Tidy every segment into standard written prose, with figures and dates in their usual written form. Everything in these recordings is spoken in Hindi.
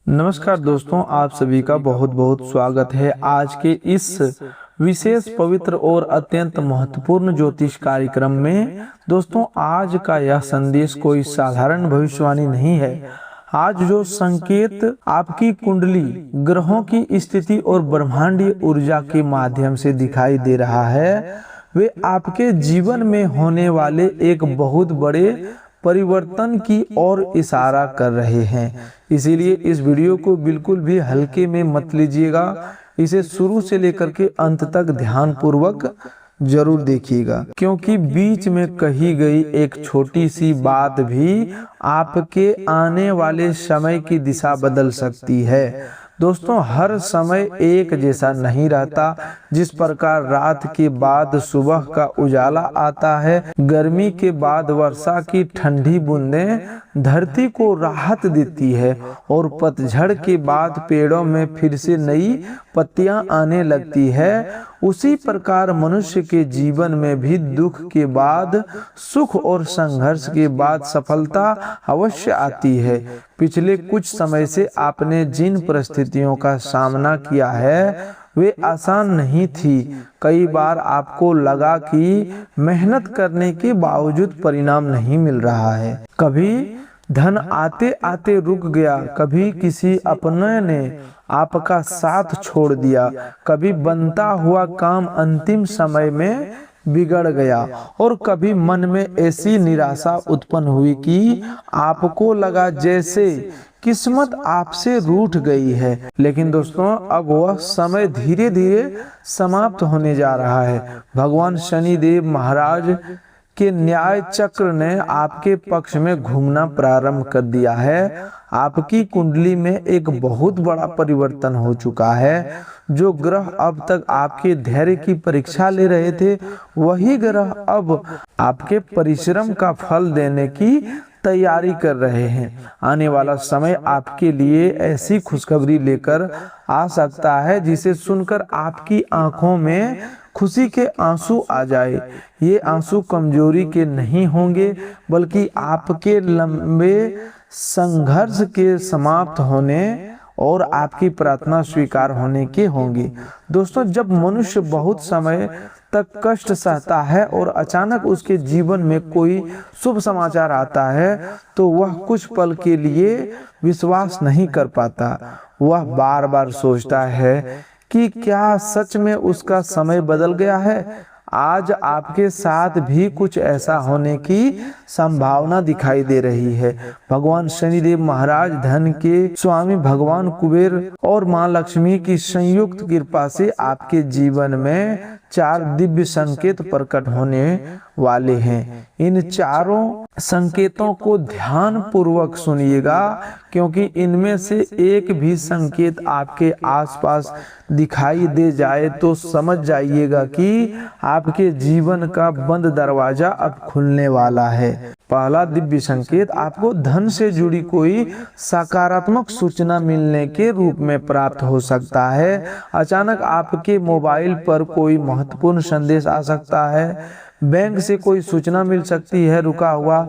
नमस्कार दोस्तों, आप सभी का बहुत बहुत स्वागत है आज के इस विशेष पवित्र और अत्यंत महत्वपूर्ण ज्योतिष कार्यक्रम में। दोस्तों, आज का यह संदेश कोई साधारण भविष्यवाणी नहीं है। आज जो संकेत आपकी कुंडली, ग्रहों की स्थिति और ब्रह्मांडीय ऊर्जा के माध्यम से दिखाई दे रहा है, वे आपके जीवन में होने वाले एक बहुत बड़े परिवर्तन की ओर इशारा कर रहे हैं। इसीलिए इस वीडियो को बिल्कुल भी हल्के में मत लीजिएगा। इसे शुरू से लेकर के अंत तक ध्यान पूर्वक जरूर देखिएगा, क्योंकि बीच में कही गई एक छोटी सी बात भी आपके आने वाले समय की दिशा बदल सकती है। दोस्तों, हर समय एक जैसा नहीं रहता। जिस प्रकार रात के बाद सुबह का उजाला आता है, गर्मी के बाद वर्षा की ठंडी बूंदें धरती को राहत देती है और पतझड़ के बाद पेड़ों में फिर से नई पत्तियां आने लगती है, उसी प्रकार मनुष्य के जीवन में भी दुख के बाद सुख और संघर्ष के बाद सफलता अवश्य आती है। पिछले कुछ समय से आपने जिन परिस्थितियों का सामना किया है वे आसान नहीं थी। कई बार आपको लगा कि मेहनत करने के बावजूद परिणाम नहीं मिल रहा है। कभी धन आते आते रुक गया, कभी किसी अपने ने आपका साथ छोड़ दिया, कभी बनता हुआ काम अंतिम समय में बिगड़ गया और कभी मन में ऐसी निराशा उत्पन्न हुई कि आपको लगा जैसे किस्मत आपसे रूठ गई है। लेकिन दोस्तों, अब वह समय धीरे धीरे समाप्त होने जा रहा है। भगवान शनिदेव महाराज के न्याय चक्र ने आपके पक्ष में घूमना प्रारंभ कर दिया है। आपकी कुंडली में एक बहुत बड़ा परिवर्तन हो चुका है। जो ग्रह अब तक आपके धैर्य की परीक्षा ले रहे थे, वही ग्रह अब आपके परिश्रम का फल देने की तैयारी कर रहे हैं। आने वाला समय आपके लिए ऐसी खुशखबरी लेकर आ सकता है जिसे सुनकर आपकी आंखों में खुशी के आंसू आ जाए। ये आंसू कमजोरी के नहीं होंगे, बल्कि आपके लंबे संघर्ष के समाप्त होने और आपकी प्रार्थना स्वीकार होने के होंगे। दोस्तों, जब मनुष्य बहुत समय तक कष्ट सहता है और अचानक उसके जीवन में कोई शुभ समाचार आता है, तो वह कुछ पल के लिए विश्वास नहीं कर पाता। वह बार बार सोचता है कि क्या सच में उसका समय बदल गया है। आज आपके साथ भी कुछ ऐसा होने की संभावना दिखाई दे रही है। भगवान शनिदेव महाराज, धन के स्वामी भगवान कुबेर और मां लक्ष्मी की संयुक्त कृपा से आपके जीवन में 4 दिव्य संकेत प्रकट होने वाले हैं। इन चारों संकेतों को ध्यान पूर्वक सुनिएगा, क्योंकि इनमें से एक भी संकेत आपके आसपास दिखाई दे जाए तो समझ जाइएगा कि आपके जीवन का बंद दरवाजा अब खुलने वाला है। पहला दिव्य संकेत आपको धन से जुड़ी कोई सकारात्मक सूचना मिलने के रूप में प्राप्त हो सकता है। अचानक आपके मोबाइल पर कोई महत्वपूर्ण संदेश आ सकता है, बैंक से कोई सूचना मिल सकती है, रुका हुआ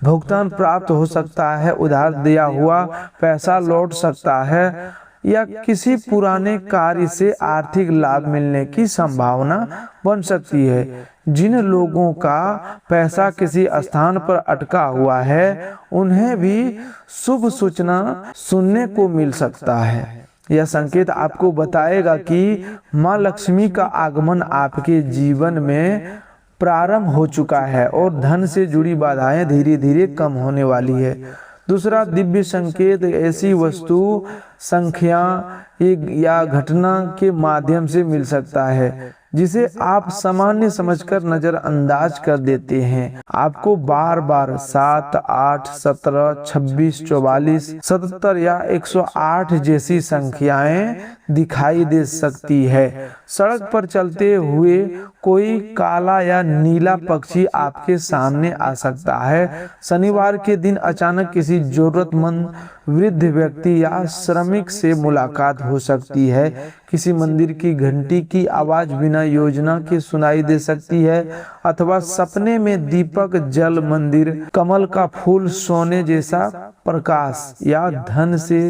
भुगतान प्राप्त हो सकता है, उधार दिया हुआ पैसा लौट सकता है, या किसी पुराने कार्य से आर्थिक लाभ मिलने की संभावना बन सकती है। जिन लोगों का पैसा किसी स्थान पर अटका हुआ है, उन्हें भी शुभ सूचना सुनने को मिल सकता है। यह संकेत आपको बताएगा कि मां लक्ष्मी का आगमन आपके जीवन में प्रारंभ हो चुका है और धन से जुड़ी बाधाएं धीरे धीरे कम होने वाली है। दूसरा दिव्य संकेत ऐसी वस्तु, संख्या या घटना के माध्यम से मिल सकता है जिसे आप सामान्य समझकर नजरअंदाज कर देते हैं। आपको बार बार 7, 8, 17, 26, 44, 77 या 108 जैसी संख्याएं दिखाई दे सकती है। सड़क पर चलते हुए कोई काला या नीला पक्षी आपके सामने आ सकता है। शनिवार के दिन अचानक किसी जरूरतमंद वृद्ध व्यक्ति या श्रमिक से मुलाकात हो सकती है। किसी मंदिर की घंटी की आवाज बिना योजना के सुनाई दे सकती है, अथवा सपने में दीपक, जल, मंदिर, कमल का फूल, सोने जैसा प्रकाश या धन से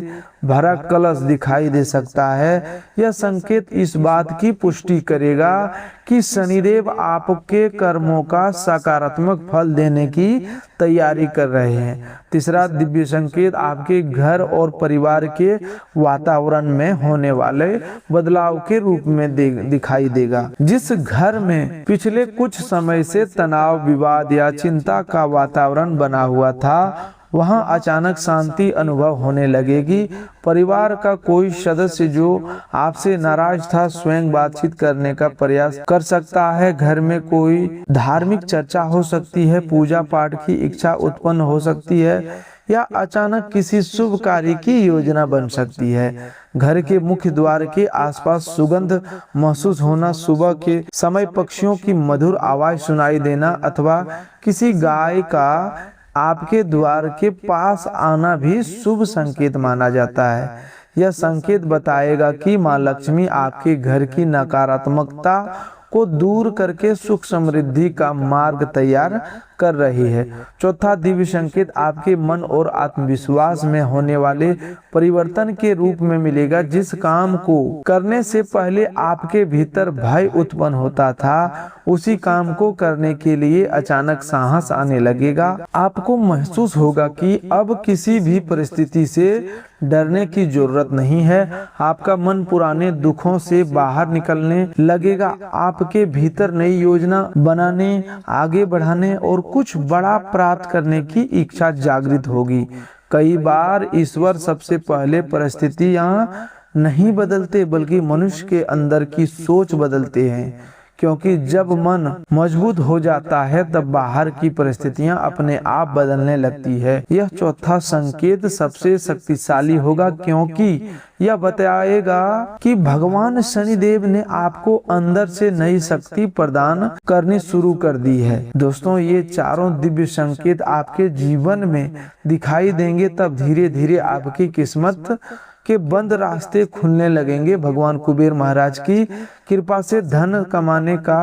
भरा कलश दिखाई दे सकता है। यह संकेत इस बात की पुष्टि करेगा कि शनिदेव आपके कर्मों का सकारात्मक फल देने की तैयारी कर रहे हैं। तीसरा दिव्य संकेत आपके घर और परिवार के वातावरण में होने वाले बदलाव के रूप में दिखाई देगा। जिस घर में पिछले कुछ समय से तनाव, विवाद या चिंता का वातावरण बना हुआ था, वहां अचानक शांति अनुभव होने लगेगी। परिवार का कोई सदस्य जो आपसे नाराज था स्वयं बातचीत करने का प्रयास कर सकता है। घर में कोई धार्मिक चर्चा हो सकती है, पूजा पाठ की इच्छा उत्पन्न हो सकती है या अचानक किसी शुभ कार्य की योजना बन सकती है। घर के मुख्य द्वार के आसपास सुगंध महसूस होना, सुबह के समय पक्षियों की मधुर आवाज सुनाई देना अथवा किसी गाय का आपके द्वार के पास आना भी शुभ संकेत माना जाता है। यह संकेत बताएगा कि माँ लक्ष्मी आपके घर की नकारात्मकता को दूर करके सुख समृद्धि का मार्ग तैयार कर रही है। चौथा दिव्य संकेत आपके मन और आत्मविश्वास में होने वाले परिवर्तन के रूप में मिलेगा। जिस काम को करने से पहले आपके भीतर भय उत्पन्न होता था, उसी काम को करने के लिए अचानक साहस आने लगेगा। आपको महसूस होगा कि अब किसी भी परिस्थिति से डरने की जरूरत नहीं है। आपका मन पुराने दुखों से बाहर निकलने लगेगा। आपके भीतर नई योजना बनाने, आगे बढ़ाने और कुछ बड़ा प्राप्त करने की इच्छा जागृत होगी। कई बार ईश्वर सबसे पहले परिस्थितियां नहीं बदलते बल्कि मनुष्य के अंदर की सोच बदलते हैं, क्योंकि जब मन मजबूत हो जाता है तब बाहर की परिस्थितियां अपने आप बदलने लगती है। यह चौथा संकेत सबसे शक्तिशाली होगा क्योंकि यह बताएगा कि भगवान शनिदेव ने आपको अंदर से नई शक्ति प्रदान करनी शुरू कर दी है। दोस्तों, ये चारों दिव्य संकेत आपके जीवन में दिखाई देंगे, तब धीरे धीरे आपकी किस्मत के बंद रास्ते खुलने लगेंगे। भगवान कुबेर महाराज की कृपा से धन कमाने का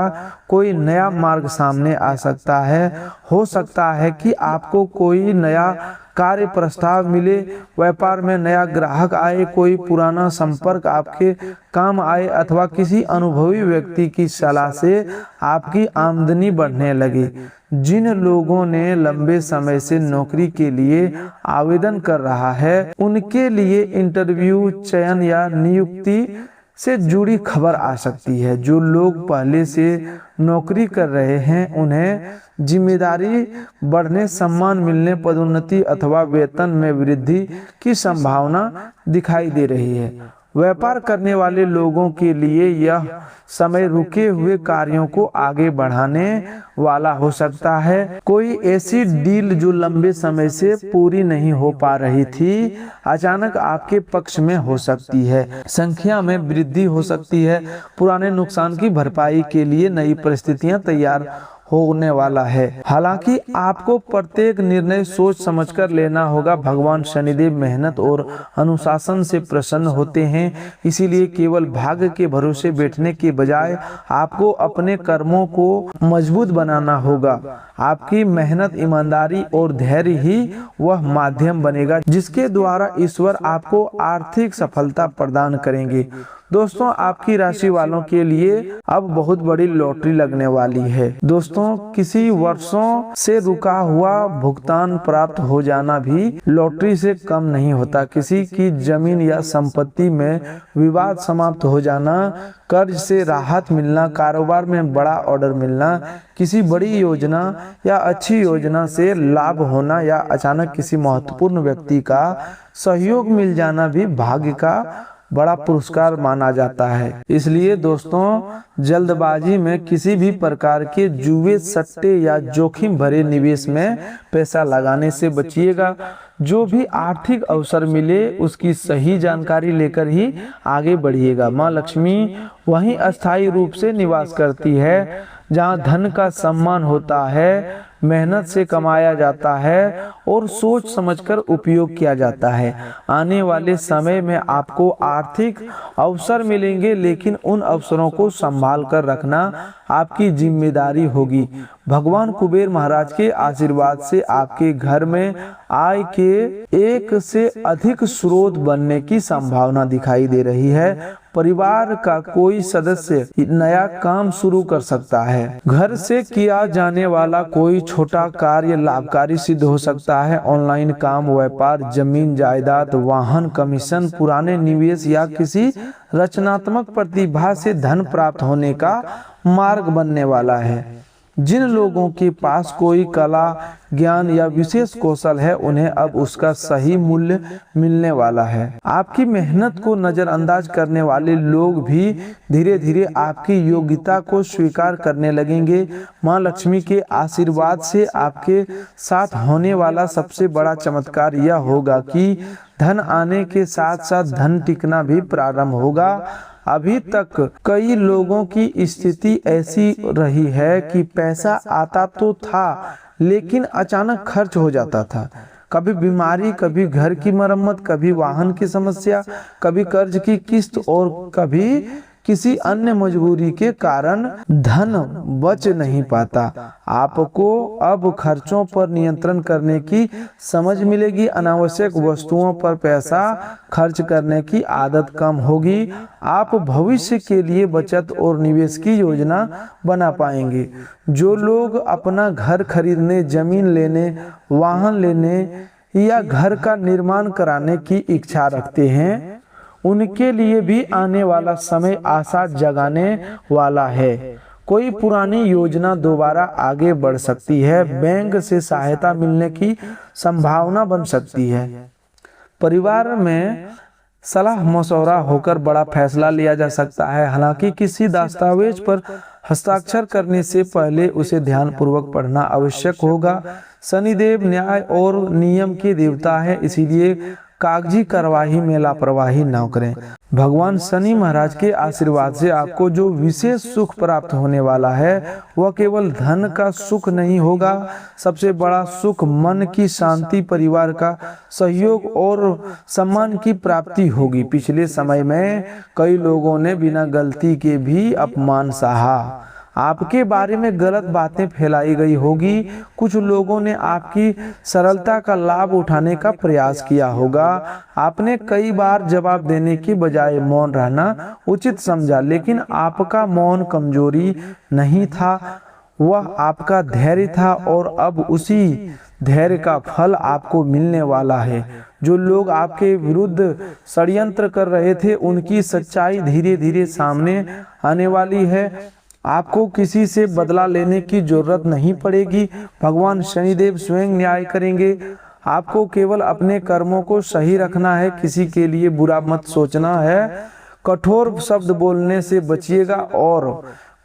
कोई नया मार्ग सामने आ सकता है। हो सकता है कि आपको कोई नया कार्य प्रस्ताव मिले, व्यापार में नया ग्राहक आए, कोई पुराना संपर्क आपके काम आए अथवा किसी अनुभवी व्यक्ति की सलाह से आपकी आमदनी बढ़ने लगे। जिन लोगों ने लंबे समय से नौकरी के लिए आवेदन कर रहा है, उनके लिए इंटरव्यू, चयन या नियुक्ति से जुड़ी खबर आ सकती है। जो लोग पहले से नौकरी कर रहे हैं, उन्हें जिम्मेदारी बढ़ने, सम्मान मिलने, पदोन्नति अथवा वेतन में वृद्धि की संभावना दिखाई दे रही है। व्यापार करने वाले लोगों के लिए यह समय रुके हुए कार्यों को आगे बढ़ाने वाला हो सकता है। कोई ऐसी डील जो लंबे समय से पूरी नहीं हो पा रही थी, अचानक आपके पक्ष में हो सकती है। संख्या में वृद्धि हो सकती है। पुराने नुकसान की भरपाई के लिए नई परिस्थितियां तैयार होने वाला है। हालांकि आपको प्रत्येक निर्णय सोच समझकर लेना होगा। भगवान शनिदेव मेहनत और अनुशासन से प्रसन्न होते हैं, इसीलिए केवल भाग्य के भरोसे बैठने के बजाय आपको अपने कर्मों को मजबूत बनाना होगा। आपकी मेहनत, ईमानदारी और धैर्य ही वह माध्यम बनेगा जिसके द्वारा ईश्वर आपको आर्थिक सफलता प्रदान करेंगे। दोस्तों, आपकी राशि वालों के लिए अब बहुत बड़ी लॉटरी लगने वाली है। दोस्तों, किसी वर्षों से रुका हुआ भुगतान प्राप्त हो जाना भी लॉटरी से कम नहीं होता। किसी की जमीन या संपत्ति में विवाद समाप्त हो जाना, कर्ज से राहत मिलना, कारोबार में बड़ा ऑर्डर मिलना, किसी बड़ी योजना या अच्छी योजना से लाभ होना या अचानक किसी महत्वपूर्ण व्यक्ति का सहयोग मिल जाना भी भाग्य का बड़ा पुरस्कार माना जाता है। इसलिए दोस्तों, जल्दबाजी में किसी भी प्रकार के जुए, सट्टे या जोखिम भरे निवेश में पैसा लगाने से बचिएगा। जो भी आर्थिक अवसर मिले उसकी सही जानकारी लेकर ही आगे बढ़िएगा। माँ लक्ष्मी वहीं अस्थायी रूप से निवास करती है जहाँ धन का सम्मान होता है, मेहनत से कमाया जाता है और सोच समझकर उपयोग किया जाता है। आने वाले समय में आपको आर्थिक अवसर मिलेंगे, लेकिन उन अवसरों को संभाल कर रखना आपकी जिम्मेदारी होगी। भगवान कुबेर महाराज के आशीर्वाद से आपके घर में आय के एक से अधिक स्रोत बनने की संभावना दिखाई दे रही है। परिवार का कोई सदस्य नया काम शुरू कर सकता है। घर से किया जाने वाला कोई छोटा कार्य लाभकारी सिद्ध हो सकता है। ऑनलाइन काम, व्यापार, जमीन जायदाद, वाहन, कमीशन, पुराने निवेश या किसी रचनात्मक प्रतिभा से धन प्राप्त होने का मार्ग बनने वाला है। जिन लोगों के पास कोई कला, ज्ञान या विशेष कौशल है, उन्हें अब उसका सही मूल्य मिलने वाला है। आपकी मेहनत को नजरअंदाज करने वाले लोग भी धीरे धीरे आपकी योग्यता को स्वीकार करने लगेंगे। माँ लक्ष्मी के आशीर्वाद से आपके साथ होने वाला सबसे बड़ा चमत्कार यह होगा कि धन आने के साथ साथ धन टिकना भी प्रारंभ होगा। अभी तक कई लोगों की स्थिति ऐसी रही है कि पैसा आता तो था, लेकिन अचानक खर्च हो जाता था। कभी बीमारी, कभी घर की मरम्मत, कभी वाहन की समस्या, कभी कर्ज की किस्त और कभी किसी अन्य मजबूरी के कारण धन बच नहीं पाता। आपको अब खर्चों पर नियंत्रण करने की समझ मिलेगी। अनावश्यक वस्तुओं पर पैसा खर्च करने की आदत कम होगी। आप भविष्य के लिए बचत और निवेश की योजना बना पाएंगे। जो लोग अपना घर खरीदने, जमीन लेने, वाहन लेने या घर का निर्माण कराने की इच्छा रखते हैं, उनके लिए भी आने वाला समय आशा जगाने वाला है। कोई पुरानी योजना दोबारा आगे बढ़ सकती है। बैंक से सहायता मिलने की संभावना बन सकती है। परिवार में सलाह मशवरा होकर बड़ा फैसला लिया जा सकता है। हालांकि किसी दस्तावेज पर हस्ताक्षर करने से पहले उसे ध्यानपूर्वक पढ़ना आवश्यक होगा। शनिदेव न्याय और नियम के देवता है, इसीलिए कागजी कार्यवाही में लापरवाही न करें। भगवान शनि महाराज के आशीर्वाद से आपको जो विशेष सुख प्राप्त होने वाला है वह केवल धन का सुख नहीं होगा। सबसे बड़ा सुख मन की शांति, परिवार का सहयोग और सम्मान की प्राप्ति होगी। पिछले समय में कई लोगों ने बिना गलती के भी अपमान सहा। आपके बारे में गलत बातें फैलाई गई होगी। कुछ लोगों ने आपकी सरलता का लाभ उठाने का प्रयास किया होगा। आपने कई बार जवाब देने की बजाय मौन रहना उचित समझा, लेकिन आपका मौन कमजोरी नहीं था, वह आपका धैर्य था और अब उसी धैर्य का फल आपको मिलने वाला है। जो लोग आपके विरुद्ध षड्यंत्र कर रहे थे, उनकी सच्चाई धीरे धीरे सामने आने वाली है। आपको किसी से बदला लेने की जरूरत नहीं पड़ेगी। भगवान शनिदेव स्वयं न्याय करेंगे। आपको केवल अपने कर्मों को सही रखना है, किसी के लिए बुरा मत सोचना है। कठोर शब्द बोलने से बचिएगा और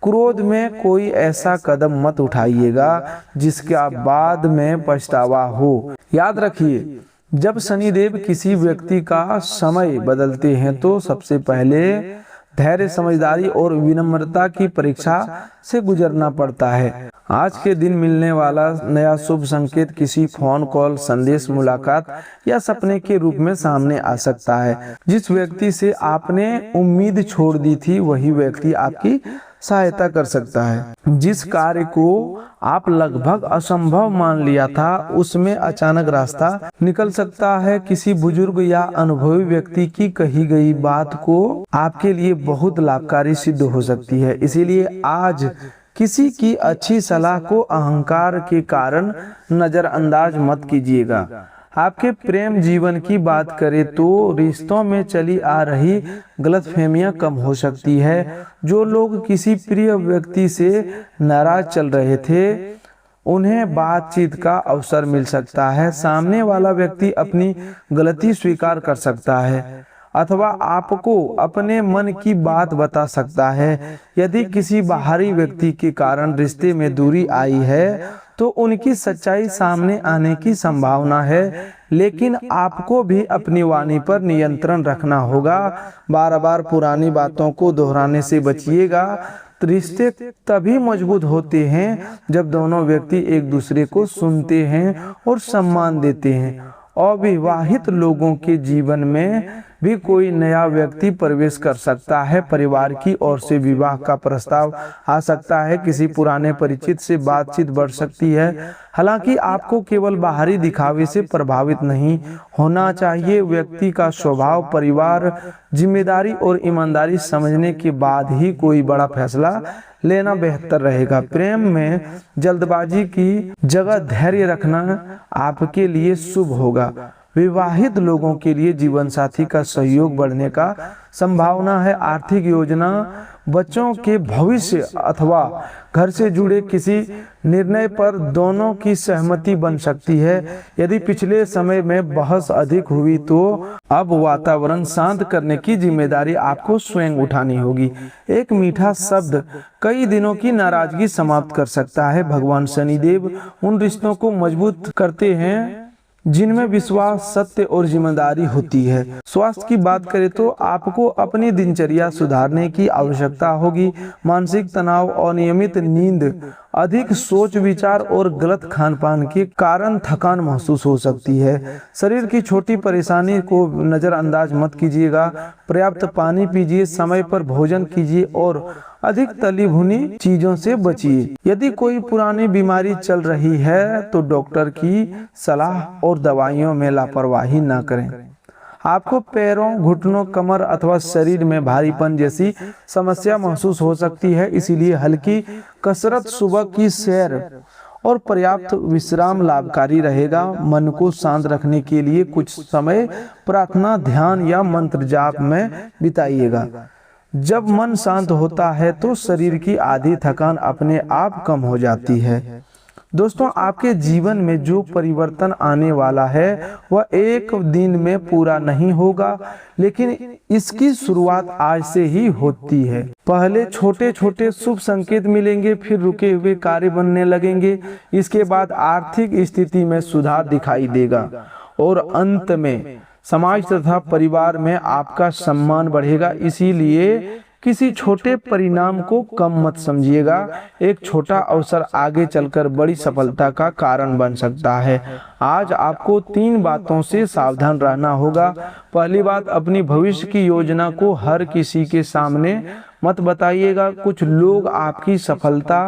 क्रोध में कोई ऐसा कदम मत उठाइएगा जिसका बाद में पछतावा हो। याद रखिए, जब शनिदेव किसी व्यक्ति का समय बदलते हैं तो सबसे पहले धैर्य, समझदारी और विनम्रता की परीक्षा से गुजरना पड़ता है। आज के दिन मिलने वाला नया शुभ संकेत किसी फोन कॉल, संदेश, मुलाकात या सपने के रूप में सामने आ सकता है। जिस व्यक्ति से आपने उम्मीद छोड़ दी थी, वही व्यक्ति आपकी सहायता कर सकता है। जिस कार्य को आप लगभग असंभव मान लिया था, उसमें अचानक रास्ता निकल सकता है। किसी बुजुर्ग या अनुभवी व्यक्ति की कही गई बात को आपके लिए बहुत लाभकारी सिद्ध हो सकती है। इसीलिए आज किसी की अच्छी सलाह को अहंकार के कारण नजरअंदाज मत कीजिएगा। आपके प्रेम जीवन की बात करें तो रिश्तों में चली आ रही गलतफहमियां कम हो सकती है। जो लोग किसी प्रिय व्यक्ति से नाराज चल रहे थे, उन्हें बातचीत का अवसर मिल सकता है। सामने वाला व्यक्ति अपनी गलती स्वीकार कर सकता है अथवा आपको अपने मन की बात बता सकता है। यदि किसी बाहरी व्यक्ति के कारण रिश्ते में दूरी आई है तो उनकी सच्चाई सामने आने की संभावना है, लेकिन आपको भी अपनी वाणी पर नियंत्रण रखना होगा। बार बार पुरानी बातों को दोहराने से बचिएगा। रिश्ते तभी मजबूत होते हैं जब दोनों व्यक्ति एक दूसरे को सुनते हैं और सम्मान देते हैं। अविवाहित लोगों के जीवन में भी कोई नया व्यक्ति प्रवेश कर सकता है। परिवार की ओर से विवाह का प्रस्ताव आ सकता है। किसी पुराने परिचित से बातचीत बढ़ सकती है। हालांकि आपको केवल बाहरी दिखावे से प्रभावित नहीं होना चाहिए। व्यक्ति का स्वभाव, परिवार, जिम्मेदारी और ईमानदारी समझने के बाद ही कोई बड़ा फैसला लेना बेहतर रहेगा। प्रेम में जल्दबाजी की जगह धैर्य रखना आपके लिए शुभ होगा। विवाहित लोगों के लिए जीवन साथी का सहयोग बढ़ने का संभावना है। आर्थिक योजना, बच्चों के भविष्य अथवा घर से जुड़े किसी निर्णय पर दोनों की सहमति बन सकती है। यदि पिछले समय में बहस अधिक हुई तो अब वातावरण शांत करने की जिम्मेदारी आपको स्वयं उठानी होगी। एक मीठा शब्द कई दिनों की नाराजगी समाप्त कर सकता है। भगवान शनिदेव उन रिश्तों को मजबूत करते हैं जिनमें विश्वास, सत्य और जिम्मेदारी होती है। स्वास्थ्य की बात करें तो आपको अपनी दिनचर्या सुधारने की आवश्यकता होगी। मानसिक तनाव, अनियमित नींद, अधिक सोच विचार और गलत खान पान के कारण थकान महसूस हो सकती है। शरीर की छोटी परेशानी को नजरअंदाज मत कीजिएगा। पर्याप्त पानी पीजिए, समय पर भोजन कीजिए और अधिक तली भुनी चीजों से बचिए। यदि कोई पुरानी बीमारी चल रही है तो डॉक्टर की सलाह और दवाइयों में लापरवाही न करें। आपको पैरों, घुटनों, कमर अथवा शरीर में भारीपन जैसी समस्या महसूस हो सकती है। इसीलिए हल्की कसरत, सुबह की सैर और पर्याप्त विश्राम लाभकारी रहेगा। मन को शांत रखने के लिए कुछ समय प्रार्थना, ध्यान या मंत्र जाप में बिताइएगा। जब मन शांत होता है तो शरीर की आधी थकान अपने आप कम हो जाती है। दोस्तों, आपके जीवन में जो परिवर्तन आने वाला है वह एक दिन में पूरा नहीं होगा, लेकिन इसकी शुरुआत आज से ही होती है। पहले छोटे छोटे शुभ संकेत मिलेंगे, फिर रुके हुए कार्य बनने लगेंगे। इसके बाद आर्थिक स्थिति में सुधार दिखाई देगा और अंत में समाज तथा परिवार में आपका सम्मान बढ़ेगा। इसीलिए किसी छोटे परिणाम को कम मत समझिएगा। एक छोटा अवसर आगे चलकर बड़ी सफलता का कारण बन सकता है। आज आपको 3 बातों से सावधान रहना होगा। पहली बात, अपनी भविष्य की योजना को हर किसी के सामने मत बताइएगा। कुछ लोग आपकी सफलता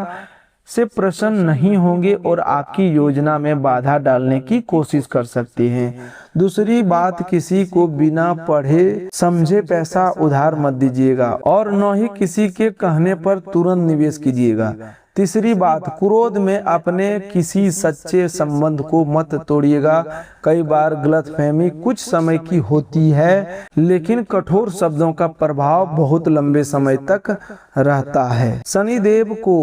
से प्रसन्न नहीं होंगे और आपकी योजना में बाधा डालने की कोशिश कर सकते हैं। दूसरी बात, किसी को बिना पढ़े समझे पैसा उधार मत दीजिएगा और न ही किसी के कहने पर तुरंत निवेश कीजिएगा। तीसरी बात, क्रोध में अपने किसी सच्चे संबंध को मत तोड़िएगा। कई बार गलतफहमी कुछ समय की होती है, लेकिन कठोर शब्दों का प्रभाव बहुत लंबे समय तक रहता है। शनिदेव को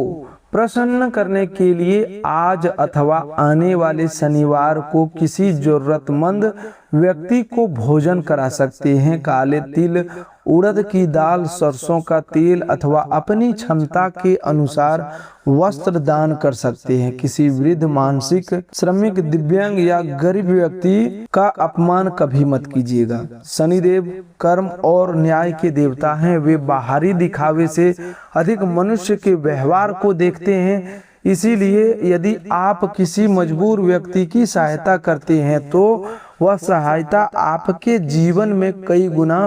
प्रसन्न करने के लिए आज अथवा आने वाले शनिवार को किसी जरूरतमंद व्यक्ति को भोजन करा सकते हैं। काले तिल, उड़द की दाल, सरसों का तेल अथवा अपनी क्षमता के अनुसार वस्त्र दान कर सकते हैं। किसी वृद्ध, मानसिक, श्रमिक, दिव्यांग या गरीब व्यक्ति का अपमान कभी मत कीजिएगा। शनिदेव कर्म और न्याय के देवता हैं। वे बाहरी दिखावे से अधिक मनुष्य के व्यवहार को देखते हैं। इसीलिए यदि आप किसी मजबूर व्यक्ति की सहायता करते हैं तो वह सहायता आपके जीवन में कई गुना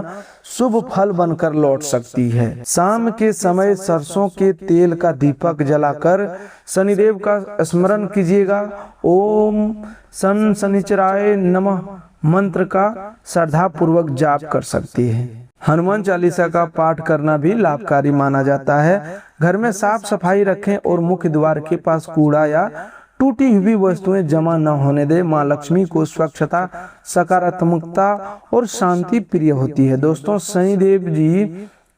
शुभ फल बनकर लौट सकती है। शाम के समय सरसों के तेल का दीपक जलाकर शनिदेव का स्मरण कीजिएगा। ओम शन शनिचराय नमः मंत्र का श्रद्धा पूर्वक जाप कर सकते हैं। हनुमान चालीसा का पाठ करना भी लाभकारी माना जाता है। घर में साफ सफाई रखें और मुख्य द्वार के पास कूड़ा या टूटी हुई वस्तुएं जमा न होने दे। माँ लक्ष्मी को स्वच्छता, सकारात्मकता और शांति प्रिय होती है। दोस्तों, शनिदेव जी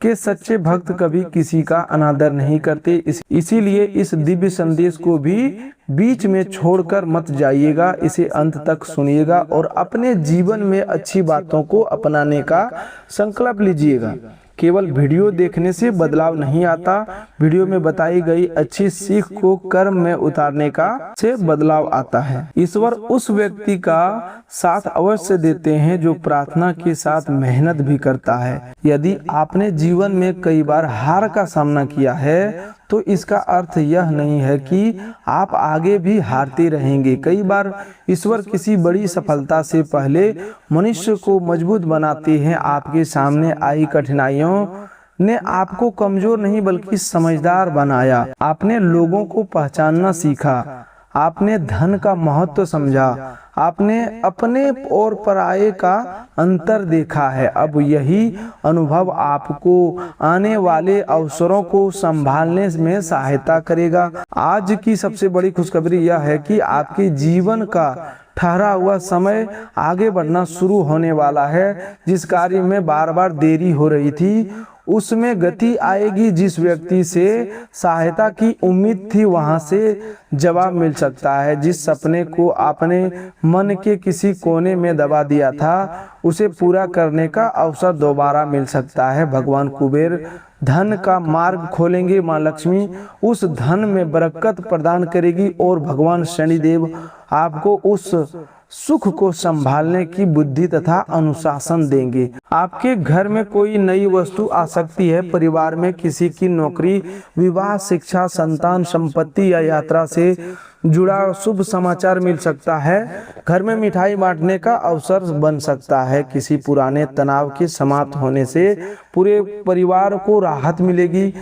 के सच्चे भक्त कभी किसी का अनादर नहीं करते। इसीलिए इस दिव्य संदेश को भी बीच में छोड़कर मत जाइएगा। इसे अंत तक सुनिएगा और अपने जीवन में अच्छी बातों को अपनाने का संकल्प लीजिएगा। केवल वीडियो देखने से बदलाव नहीं आता, वीडियो में बताई गई अच्छी सीख को कर्म में उतारने का से बदलाव आता है। ईश्वर उस व्यक्ति का साथ अवश्य देते हैं जो प्रार्थना के साथ मेहनत भी करता है। यदि आपने जीवन में कई बार हार का सामना किया है तो इसका अर्थ यह नहीं है कि आप आगे भी हारते रहेंगे। कई बार ईश्वर किसी बड़ी सफलता से पहले मनुष्य को मजबूत बनाते हैं। आपके सामने आई कठिनाइयों ने आपको कमजोर नहीं बल्कि समझदार बनाया। आपने लोगों को पहचानना सीखा, आपने धन का महत्व समझा, आपने अपने और पराये का अंतर देखा है। अब यही अनुभव आपको आने वाले अवसरों को संभालने में सहायता करेगा। आज की सबसे बड़ी खुशखबरी यह है कि आपके जीवन का ठहरा हुआ समय आगे बढ़ना शुरू होने वाला है। जिस कार्य में बार बार देरी हो रही थी उसमें गति आएगी। जिस व्यक्ति से सहायता की उम्मीद थी वहां से जवाब मिल सकता है। जिस सपने को आपने मन के किसी कोने में दबा दिया था उसे पूरा करने का अवसर दोबारा मिल सकता है। भगवान कुबेर धन का मार्ग खोलेंगे, माँ लक्ष्मी उस धन में बरकत प्रदान करेगी और भगवान शनिदेव आपको उस सुख को संभालने की बुद्धि तथा अनुशासन देंगे। आपके घर में कोई नई वस्तु आ सकती है। परिवार में किसी की नौकरी, विवाह, शिक्षा, संतान, संपत्ति या यात्रा से जुड़ा शुभ समाचार मिल सकता है। घर में मिठाई बांटने का अवसर बन सकता है। किसी पुराने तनाव के समाप्त होने से पूरे परिवार को राहत मिलेगी।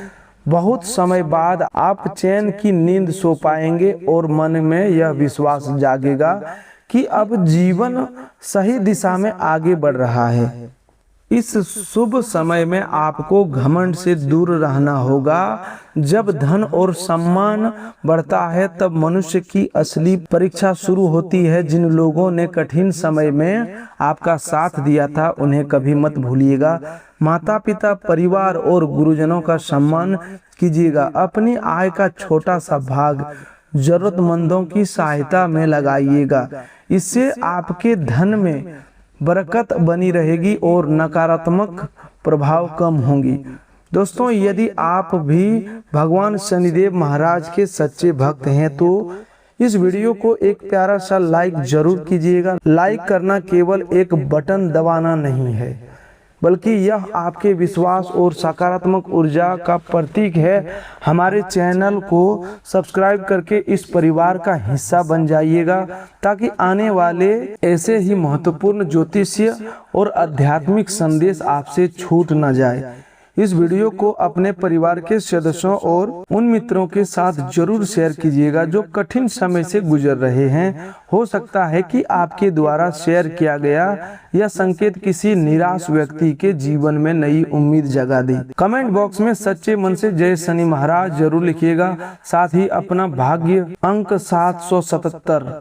बहुत समय बाद आप चैन की नींद सो पाएंगे और मन में यह विश्वास जागेगा कि अब जीवन सही दिशा में आगे बढ़ रहा है। इस शुभ समय में आपको घमंड से दूर रहना होगा। जब धन और सम्मान बढ़ता है तब मनुष्य की असली परीक्षा शुरू होती है। जिन लोगों ने कठिन समय में आपका साथ दिया था उन्हें कभी मत भूलिएगा। माता पिता, परिवार और गुरुजनों का सम्मान कीजिएगा। अपनी आय का छोटा सा भाग जरूरतमंदों की सहायता में लगाइएगा। इससे आपके धन में बरकत बनी रहेगी और नकारात्मक प्रभाव कम होंगी। दोस्तों, यदि आप भी भगवान शनिदेव महाराज के सच्चे भक्त हैं तो इस वीडियो को एक प्यारा सा लाइक जरूर कीजिएगा। लाइक करना केवल एक बटन दबाना नहीं है बल्कि यह आपके विश्वास और सकारात्मक ऊर्जा का प्रतीक है। हमारे चैनल को सब्सक्राइब करके इस परिवार का हिस्सा बन जाइएगा ताकि आने वाले ऐसे ही महत्वपूर्ण ज्योतिषीय और आध्यात्मिक संदेश आपसे छूट न जाए। इस वीडियो को अपने परिवार के सदस्यों और उन मित्रों के साथ जरूर शेयर कीजिएगा जो कठिन समय से गुजर रहे हैं। हो सकता है कि आपके द्वारा शेयर किया गया यह संकेत किसी निराश व्यक्ति के जीवन में नई उम्मीद जगा दे। कमेंट बॉक्स में सच्चे मन से जय शनि महाराज जरूर लिखिएगा। साथ ही अपना भाग्य अंक 777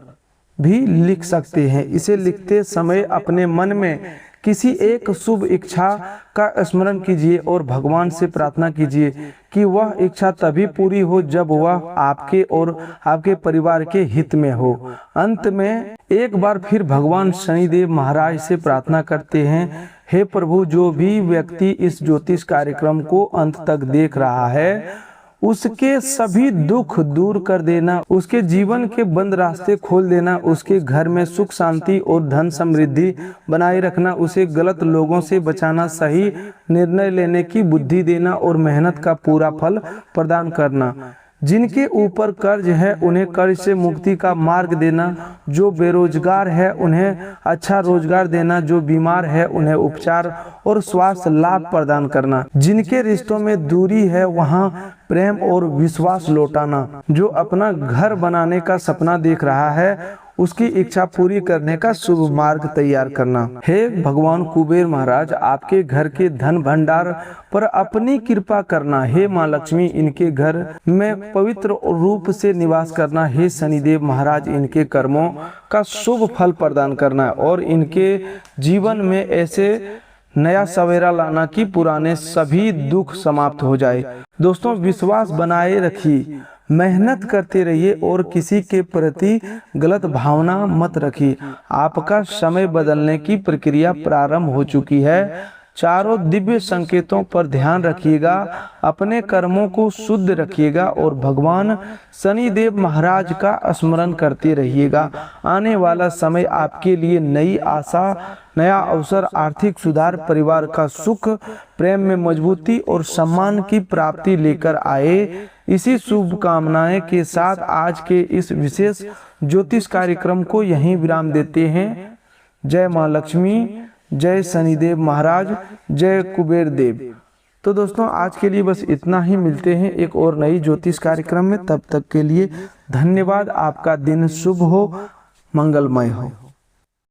भी लिख सकते हैं। इसे लिखते समय अपने मन में किसी एक शुभ इच्छा का स्मरण कीजिए और भगवान से प्रार्थना कीजिए कि वह इच्छा तभी पूरी हो जब वह आपके और आपके परिवार के हित में हो। अंत में एक बार फिर भगवान शनिदेव महाराज से प्रार्थना करते हैं, हे प्रभु, जो भी व्यक्ति इस ज्योतिष कार्यक्रम को अंत तक देख रहा है उसके सभी दुख दूर कर देना, उसके जीवन के बंद रास्ते खोल देना, उसके घर में सुख शांति और धन समृद्धि बनाए रखना, उसे गलत लोगों से बचाना, सही निर्णय लेने की बुद्धि देना और मेहनत का पूरा फल प्रदान करना। जिनके ऊपर कर्ज है उन्हें कर्ज से मुक्ति का मार्ग देना, जो बेरोजगार है उन्हें अच्छा रोजगार देना, जो बीमार है उन्हें उपचार और स्वास्थ्य लाभ प्रदान करना, जिनके रिश्तों में दूरी है वहां प्रेम और विश्वास लौटाना, जो अपना घर बनाने का सपना देख रहा है उसकी इच्छा पूरी करने का शुभ मार्ग तैयार करना। हे भगवान कुबेर महाराज, आपके घर के धन भंडार पर अपनी कृपा करना। हे माँ लक्ष्मी, इनके घर में पवित्र रूप से निवास करना। हे शनिदेव महाराज, इनके कर्मों का शुभ फल प्रदान करना और इनके जीवन में ऐसे नया सवेरा लाना कि पुराने सभी दुख समाप्त हो जाए। दोस्तों, विश्वास बनाए रखिए, मेहनत करते रहिए और किसी के प्रति गलत भावना मत रखिए। आपका समय बदलने की प्रक्रिया प्रारंभ हो चुकी है। चारों दिव्य संकेतों पर ध्यान रखिएगा, अपने कर्मों को शुद्ध रखिएगा और भगवान शनिदेव महाराज का स्मरण करते रहिएगा। आने वाला समय आपके लिए नई आशा, नया अवसर, आर्थिक सुधार, परिवार का सुख, प्रेम में मजबूती और सम्मान की प्राप्ति लेकर आए। इसी शुभकामनाएं के साथ आज के इस विशेष ज्योतिष कार्यक्रम को यहीं विराम देते हैं। जय मां लक्ष्मी, जय शनिदेव महाराज, जय कुबेर देव। तो दोस्तों आज के लिए बस इतना ही। मिलते हैं एक और नई ज्योतिष कार्यक्रम में। तब तक के लिए धन्यवाद। आपका दिन शुभ हो, मंगलमय हो।